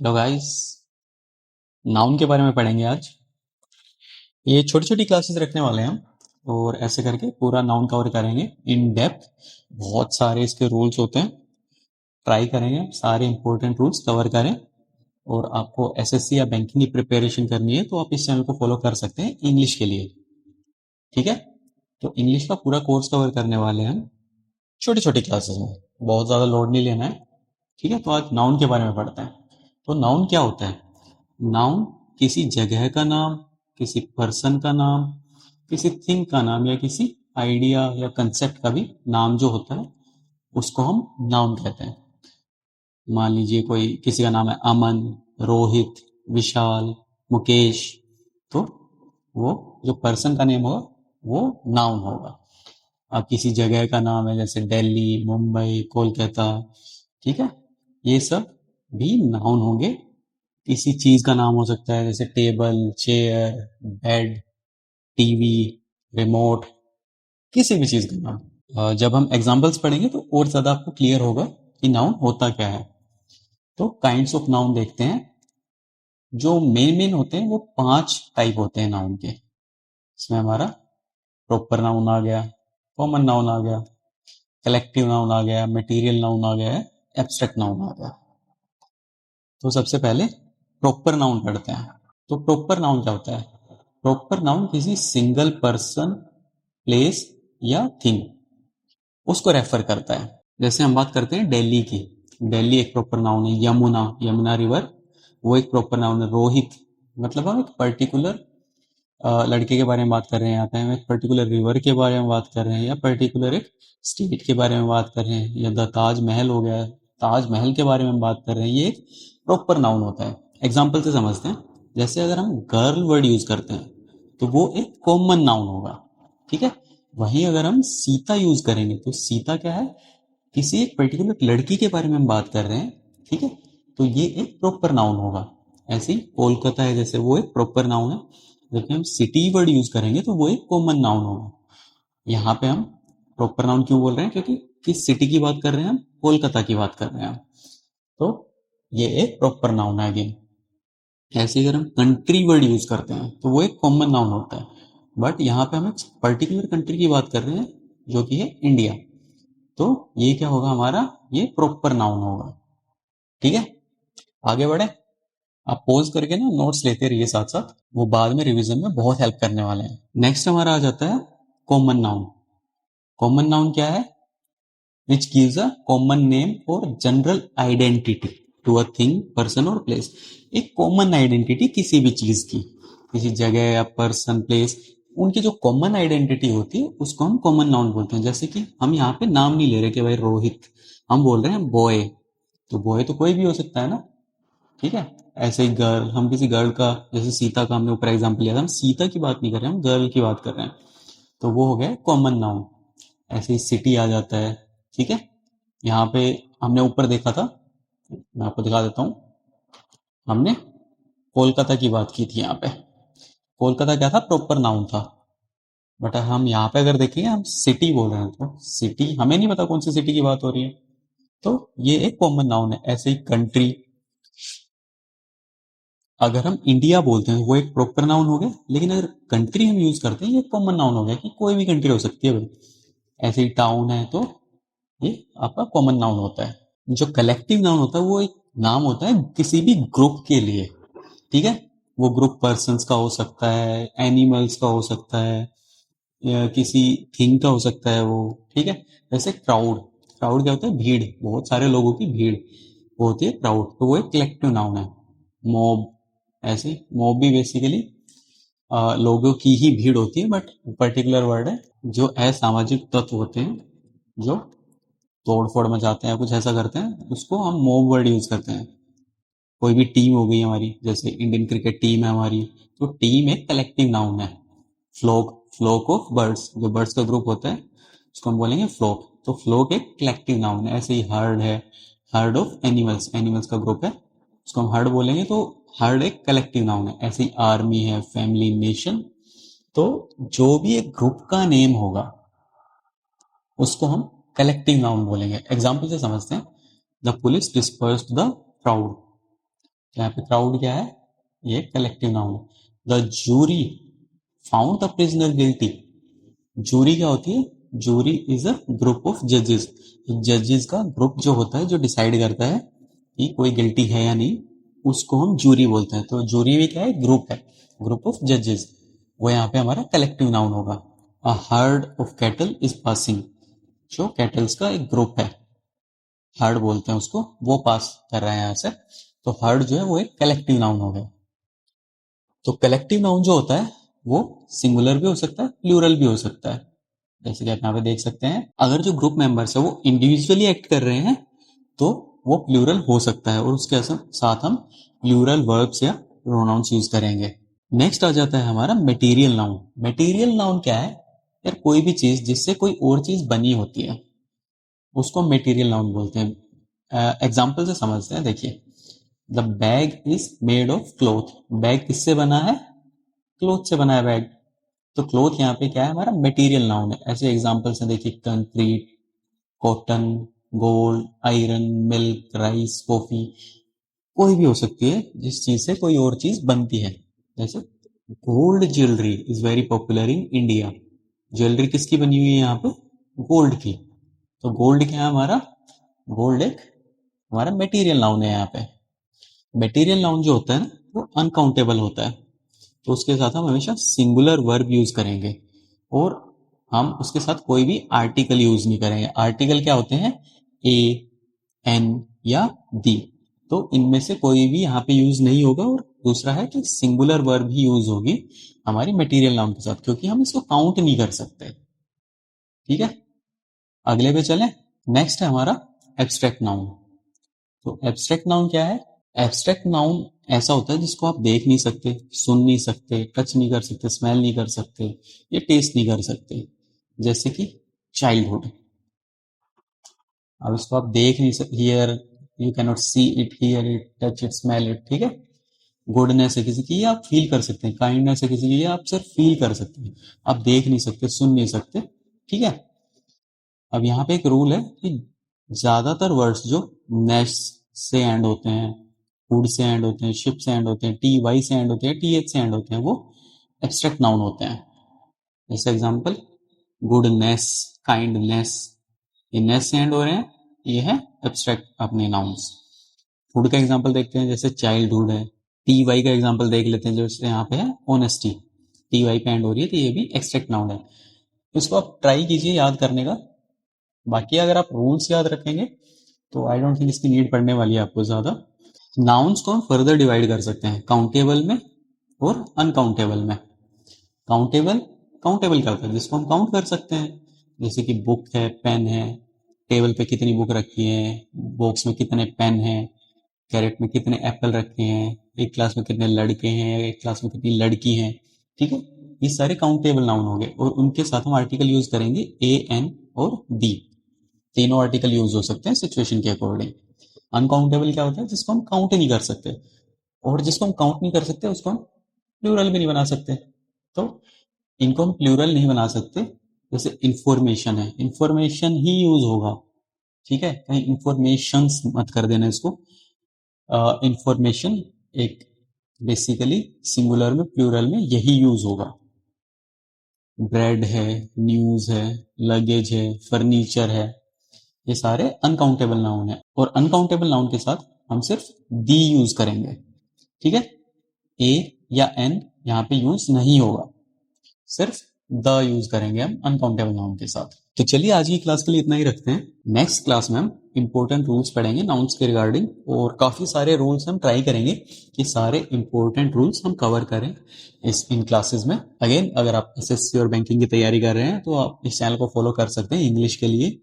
Hello guys. Noun के बारे में पढ़ेंगे आज। ये छोटी छोटी क्लासेस रखने वाले हैं हम, और ऐसे करके पूरा नाउन कवर करेंगे इन डेप्थ। बहुत सारे इसके रूल्स होते हैं। ट्राई करेंगे सारे इंपॉर्टेंट रूल्स कवर करें। और आपको एसएससी या बैंकिंग की प्रिपरेशन करनी है तो आप इस चैनल को फॉलो कर सकते हैं इंग्लिश के लिए। ठीक है, तो इंग्लिश का पूरा कोर्स कवर करने वाले हैं हम छोटी छोटी क्लासेस में। बहुत ज़्यादा लोड नहीं लेना है। ठीक है, तो आज नाउन के बारे में पढ़ते हैं। तो नाउन क्या होता है? नाउन किसी जगह का नाम, किसी पर्सन का नाम, किसी थिंग का नाम, या किसी आइडिया या कंसेप्ट का भी नाम जो होता है उसको हम नाउन कहते हैं। मान लीजिए कोई किसी का नाम है अमन, रोहित, विशाल, मुकेश, तो वो जो पर्सन का नेम होगा वो नाउन होगा। अब किसी जगह का नाम है जैसे दिल्ली, मुंबई, कोलकाता, ठीक है, ये सब भी नाउन होंगे। किसी चीज का नाम हो सकता है जैसे table, chair, bed, TV, remote, किसी भी चीज का नाम। जब हम एग्जाम्पल्स पढ़ेंगे तो और ज्यादा आपको क्लियर होगा कि नाउन होता क्या है। तो काइंड्स ऑफ नाउन देखते हैं। जो मेन मेन होते हैं वो 5 टाइप होते हैं नाउन के। इसमें हमारा प्रॉपर नाउन आ गया, कॉमन नाउन आ गया, कलेक्टिव नाउन आ गया, मटेरियल नाउन आ गया, एब्स्ट्रैक्ट नाउन आ गया। तो सबसे पहले प्रॉपर नाउन पढ़ते हैं। तो प्रॉपर नाउन क्या होता है? प्रॉपर नाउन किसी सिंगल पर्सन, प्लेस या थिंग, उसको रेफर करता है। जैसे हम बात करते हैं दिल्ली की, दिल्ली एक प्रॉपर नाउन है। यमुना, यमुना रिवर, वो एक प्रॉपर नाउन है। रोहित मतलब हम एक पर्टिकुलर लड़के के बारे में बात कर रहे हैं, यहाँ पे हम एक पर्टिकुलर रिवर के बारे में बात कर रहे हैं, या पर्टिकुलर एक स्टेट के बारे में बात कर रहे हैं, या द ताजमहल हो गया, ताजमहल के बारे में बात कर रहे हैं। ये एक प्रॉपर नाउन होता है। एग्जाम्पल से समझते हैं। जैसे अगर हम गर्ल वर्ड यूज करते हैं तो वो एक कॉमन नाउन होगा। ठीक है, वहीं अगर हम सीता यूज करेंगे तो सीता क्या है? किसी एक पर्टिकुलर लड़की के बारे में हम बात कर रहे हैं। ठीक है, तो ये एक प्रॉपर नाउन होगा। ऐसे ही कोलकाता है, जैसे वो एक प्रॉपर नाउन है। जबकि हम सिटी वर्ड यूज करेंगे तो वो एक कॉमन नाउन होगा। यहाँ पे हम प्रॉपर नाउन क्यों बोल रहे हैं? क्योंकि किस सिटी की बात कर रहे हैं? हम कोलकाता की बात कर रहे हैं। तो ये एक प्रॉपर नाउन है अगेन। ऐसे अगर हम कंट्री वर्ड यूज करते हैं तो वो एक कॉमन नाउन होता है। बट यहाँ पे हम एक पर्टिकुलर कंट्री की बात कर रहे हैं जो कि है इंडिया। तो ये क्या होगा हमारा? ये प्रॉपर नाउन होगा। ठीक है, आगे बढ़े। आप पॉज करके ना नोट्स लेते रहिए साथ साथ, वो बाद में रिवीजन में बहुत हेल्प करने वाले हैं। नेक्स्ट हमारा आ जाता है कॉमन नाउन। कॉमन नाउन क्या है? Which gives a common name और general identity to a thing, person और प्लेस। एक कॉमन आइडेंटिटी किसी भी चीज की, किसी जगह या पर्सन, प्लेस, उनकी जो कॉमन आइडेंटिटी होती है उसको हम कॉमन नाउन बोलते हैं। जैसे कि हम यहाँ पे नाम नहीं ले रहे कि भाई रोहित, हम बोल रहे हैं बॉय। तो बॉय तो कोई भी हो सकता है ना। ठीक है, ऐसे ही गर्ल, हम किसी गर्ल का, जैसे सीता का हमने ऊपर एग्जाम्पल लिया था, हम सीता की बात नहीं कर रहे हैं, हम गर्ल की बात कर रहे हैं। तो वो हो गया कॉमन नाउन। ऐसे ही सिटी आ जाता है। ठीक है, यहाँ पे हमने ऊपर देखा था, मैं आपको दिखा देता हूँ। हमने कोलकाता की बात की थी। यहाँ पे कोलकाता क्या था? प्रॉपर नाउन था। बट हम यहाँ पे अगर देखेंगे, हम सिटी बोल रहे हैं, तो सिटी हमें नहीं पता कौन सी सिटी की बात हो रही है। तो ये एक कॉमन नाउन है। ऐसे ही कंट्री, अगर हम इंडिया बोलते हैं वो एक प्रॉपर नाउन हो गया, लेकिन अगर कंट्री हम यूज करते हैं ये कॉमन नाउन हो गया कि कोई भी कंट्री हो सकती है भाई। ऐसे ही टाउन है तो ये आपका कॉमन नाउन होता है। जो कलेक्टिव नाउन होता है वो एक नाम होता है किसी भी ग्रुप के लिए। ठीक है, वो ग्रुप पर्सन्स का हो सकता है, एनिमल्स का हो सकता है, या किसी थिंग का हो सकता है वो। ठीक है, जैसे क्राउड, क्राउड क्या होता है? भीड़, बहुत सारे लोगों की भीड़, वो होती है क्राउड। तो वो एक कलेक्टिव नाउन है। मॉब, ऐसे मॉब भी बेसिकली लोगों की ही भीड़ होती है, बट पर्टिकुलर वर्ड है। जो असामाजिक तत्व होते हैं जो तोड़ फोड़ मचाते हैं, कुछ ऐसा करते हैं, उसको हम मॉब वर्ड यूज करते हैं। कोई भी टीम हो गई हमारी, जैसे इंडियन क्रिकेट टीम है हमारी, तो टीम एक कलेक्टिव नाउन है। फ्लोक, फ्लोक ऑफ बर्ड्स, जो बर्ड्स का ग्रुप होता है उसको हम बोलेंगे फ्लोक। तो फ्लोक एक कलेक्टिव नाउन है। ऐसे ही हर्ड है, हर्ड ऑफ एनिमल्स, एनिमल्स का ग्रुप है, उसको हम हर्ड बोलेंगे। तो हर्ड एक कलेक्टिव नाउन है। ऐसे ही आर्मी है, फैमिली, नेशन। तो जो भी एक ग्रुप का नेम होगा उसको हम कलेक्टिव नाउन बोलेंगे। एग्जाम्पल से समझते हैं। The police dispersed the crowd. यहाँ पे क्राउड क्या है, ये collective noun. The jury found the prisoner guilty. Jury क्या होती है, jury is a group of जजेस। जजेस का ग्रुप जो होता है, जो डिसाइड करता है कि कोई गिल्टी है या नहीं, उसको हम जूरी बोलते हैं। तो जूरी भी क्या है, ग्रुप है, ग्रुप ऑफ जजेस। वो यहाँ पे हमारा कलेक्टिव नाउन होगा। A herd of cattle is passing, जो कैटल्स का एक ग्रुप है, हर्ड बोलते हैं उसको, वो पास कर रहा है यहाँ से। तो हर्ड जो है वो एक कलेक्टिव नाउन हो गया। तो कलेक्टिव नाउन जो होता है वो सिंगुलर भी हो सकता है, प्लूरल भी हो सकता है। जैसे कि आप यहाँ पे देख सकते हैं, अगर जो ग्रुप मेंबर्स है वो इंडिविजुअली एक्ट कर रहे हैं तो वो प्लूरल हो सकता है, और उसके साथ हम प्लूरल वर्ब्स या प्रोनाउंस यूज करेंगे। नेक्स्ट आ जाता है हमारा मटेरियल नाउन। मटेरियल नाउन क्या है यार, कोई भी चीज जिससे कोई और चीज बनी होती है उसको मटेरियल नाउन बोलते हैं। एग्जाम्पल से समझते हैं, देखिए, the bag is made of cloth. Bag किससे बना है, क्लोथ से बना है बैग। तो क्लोथ यहाँ पे क्या है, हमारा मटेरियल नाउन है। ऐसे एग्जाम्पल्स हैं, देखिए, concrete, cotton, gold, iron, milk, rice, coffee. कोई भी हो सकती है जिस चीज से कोई और चीज बनती है। जैसे gold jewellery is very popular in India. Jewellery किसकी बनी हुई है यहाँ पे, गोल्ड की। तो गोल्ड क्या है हमारा, गोल्ड एक हमारा मटेरियल नाउन है यहाँ पे। मटेरियल नाउन जो होता है ना वो अनकाउंटेबल होता है, तो उसके साथ हम हमेशा सिंगुलर वर्ब यूज करेंगे, और हम उसके साथ कोई भी आर्टिकल यूज नहीं करेंगे। आर्टिकल क्या होते हैं, ए, एन या दी। तो इनमें से कोई भी यहाँ पे यूज नहीं होगा। और दूसरा है कि सिंगुलर वर्ब ही यूज होगी हमारी मटेरियल नाउन के साथ, क्योंकि हम इसको काउंट नहीं कर सकते। ठीक है, अगले पे चलें। नेक्स्ट है हमारा एब्स्ट्रैक्ट नाउन। तो एब्स्ट्रैक्ट नाउन क्या है, एब्स्ट्रैक्ट नाउन ऐसा होता है जिसको आप देख नहीं सकते, सुन नहीं सकते, टच नहीं कर सकते, स्मेल नहीं कर सकते, या टेस्ट नहीं कर सकते। जैसे कि चाइल्डहुड, अब इसको आप देख नहीं सकते, here you can not see it, here it, touch it, smell it. ठीक है, गुडनेस है किसी की, आप फील कर सकते हैं। काइंडनेस है किसी की, आप सिर्फ फील कर सकते हैं, आप देख नहीं सकते, सुन नहीं सकते। ठीक है, अब यहाँ पे एक रूल है कि ज्यादातर वर्ड्स जो नेस से एंड होते हैं, फूड से एंड होते हैं, शिप से एंड होते हैं, टी वाई से एंड होते हैं, टी एच से एंड होते हैं, वो एब्स्ट्रैक्ट नाउन होते हैं। जैसे एग्जांपल, गुडनेस, काइंडनेस, ये नेस से एंड हो रहे हैं, ये है एब्स्ट्रैक्ट अपने नाउन्स। फूड का एग्जांपल देखते हैं, जैसे चाइल्डहुड है। टी वाई का एग्जांपल देख लेते हैं, जैसे यहाँ पे है ऑनेस्टी, टी वाई पे एंड हो रही है, तो ये भी एब्स्ट्रैक्ट नाउन है। इसको आप ट्राई कीजिए याद करने का। बाकी अगर आप रूल्स याद रखेंगे तो आई डोंट थिंक इसकी नीड पड़ने वाली है आपको ज्यादा। नाउन्स को हम फर्दर डिवाइड कर सकते हैं काउंटेबल में और अनकाउंटेबल में। काउंटेबल, काउंटेबल क्या होता है, जिसको हम काउंट कर सकते हैं। जैसे कि बुक है, पेन है, टेबल पे कितनी बुक रखी है, बॉक्स में कितने पेन है, कैरेट में कितने एप्पल रखे हैं, एक क्लास में कितने लड़के हैं, एक क्लास में कितनी लड़की हैं। ठीक है, ये सारे काउंटेबल नाउन हो गए, और उनके साथ हम आर्टिकल यूज करेंगे ए, एन और दी। तीनों आर्टिकल यूज हो सकते हैं सिचुएशन के अकॉर्डिंग। अनकाउंटेबल क्या होता है, जिसको हम काउंट नहीं कर सकते, और जिसको हम काउंट नहीं कर सकते उसको हम प्लूरल भी नहीं बना सकते। तो इनको हम प्लूरल नहीं बना सकते। जैसे इंफॉर्मेशन है, इंफॉर्मेशन ही यूज होगा। ठीक है, कहीं इंफॉर्मेशन मत कर देना इसको। इंफॉर्मेशन एक बेसिकली सिंगुलर में, प्लूरल में यही यूज होगा। ब्रेड है, न्यूज है, लगेज है, फर्नीचर है, ये सारे अनकाउंटेबल नाउन है, और अनकाउंटेबल नाउन के साथ हम सिर्फ दी यूज करेंगे। ठीक है, ए या एन यहाँ पे यूज नहीं होगा, सिर्फ द यूज करेंगे हम अनकाउंटेबल नाउन के साथ। तो चलिए आज की क्लास के लिए इतना ही रखते हैं। नेक्स्ट क्लास में हम इंपॉर्टेंट रूल्स पढ़ेंगे नाउन्स के रिगार्डिंग, और काफी सारे रूल्स हम ट्राई करेंगे कि सारे इंपॉर्टेंट रूल्स हम कवर करें इन क्लासेस में। अगेन, अगर आप एसएससी और बैंकिंग की तैयारी कर रहे हैं तो आप इस चैनल को फॉलो कर सकते हैं इंग्लिश के लिए।